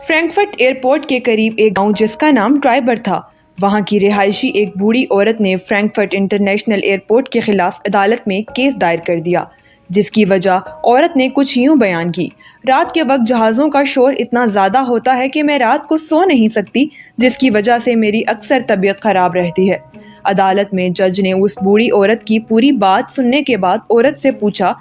Frankfurt airport کے قریب ایک گاؤں جس کا نام ٹرائبر تھا، وہاں کی رہائشی ایک بوڑھی عورت نے فرینکفرٹ انٹرنیشنل ایئرپورٹ کے خلاف عدالت میں کیس دائر کر دیا، جس کی وجہ عورت نے کچھ یوں بیان کی: رات کے وقت جہازوں کا شور اتنا زیادہ ہوتا ہے کہ میں رات کو سو نہیں سکتی، جس کی وجہ سے میری اکثر طبیعت خراب رہتی ہے۔ عدالت میں جج نے اس بوڑھی عورت کی پوری بات سننے کے بعد عورت سے پوچھا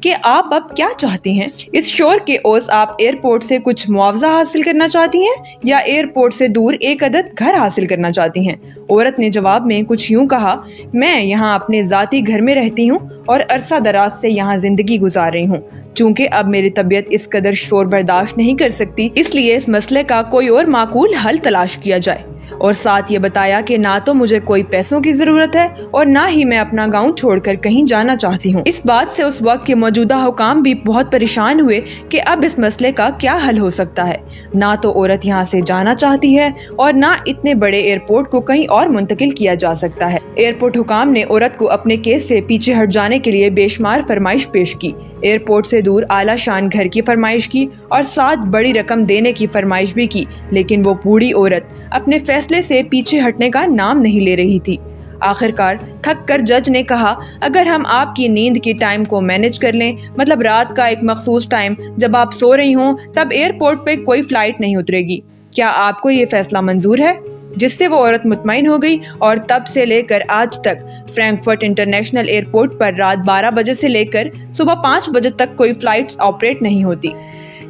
کہ آپ اب کیا چاہتی ہیں؟ اس شور کے عوض آپ ایئرپورٹ سے کچھ معاوضہ حاصل کرنا چاہتی ہیں یا ایئرپورٹ سے دور ایک عدد گھر حاصل کرنا چاہتی ہیں؟ عورت نے جواب میں کچھ یوں کہا: میں یہاں اپنے ذاتی گھر میں رہتی ہوں اور عرصہ دراز سے یہاں زندگی گزار رہی ہوں۔ چونکہ اب میری طبیعت اس قدر شور برداشت نہیں کر سکتی، اس لیے اس مسئلے کا کوئی اور معقول حل تلاش کیا جائے۔ اور ساتھ یہ بتایا کہ نہ تو مجھے کوئی پیسوں کی ضرورت ہے اور نہ ہی میں اپنا گاؤں چھوڑ کر کہیں جانا چاہتی ہوں۔ اس بات سے اس وقت کے موجودہ حکام بھی بہت پریشان ہوئے کہ اب اس مسئلے کا کیا حل ہو سکتا ہے۔ نہ تو عورت یہاں سے جانا چاہتی ہے اور نہ اتنے بڑے ایئرپورٹ کو کہیں اور منتقل کیا جا سکتا ہے۔ ایئرپورٹ حکام نے عورت کو اپنے کیس سے پیچھے ہٹ جانے کے لیے بے شمار فرمائش پیش کی، ایئرپورٹ سے دور اعلیٰ شان گھر کی فرمائش کی اور ساتھ بڑی رقم دینے کی فرمائش بھی کی، لیکن وہ بوڑھی عورت اپنے فیصلے سے پیچھے ہٹنے کا نام نہیں لے رہی تھی۔ آخرکار تھک کر جج نے کہا: اگر ہم آپ کی نیند کی ٹائم کو مینج کر لیں، مطلب رات کا ایک مخصوص ٹائم جب آپ سو رہی ہوں، تب ایئرپورٹ پہ کوئی فلائٹ نہیں اترے گی، کیا آپ کو یہ فیصلہ منظور ہے؟ جس سے وہ عورت مطمئن ہو گئی اور تب سے لے کر آج تک فرینکفرٹ انٹرنیشنل ایئرپورٹ پر رات 12 بجے سے لے کر صبح 5 بجے تک کوئی فلائٹس آپریٹ نہیں ہوتی۔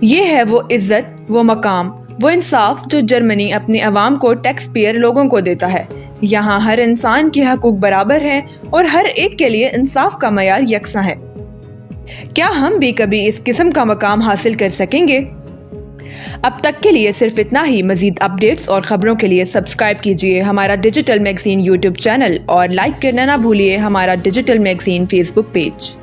یہ ہے وہ عزت، وہ مقام، وہ انصاف جو جرمنی اپنے عوام کو ٹیکس پیئر لوگوں کو دیتا ہے۔ یہاں ہر انسان کے حقوق برابر ہیں اور ہر ایک کے لیے انصاف کا معیار یکساں ہے۔ کیا ہم بھی کبھی اس قسم کا مقام حاصل کر سکیں گے؟ اب تک کے لیے صرف اتنا ہی۔ مزید اپڈیٹس اور خبروں کے لیے سبسکرائب کیجیے ہمارا ڈیجیٹل میگزین یوٹیوب چینل اور لائک کرنا نہ بھولیے ہمارا ڈیجیٹل میگزین فیس بک پیج۔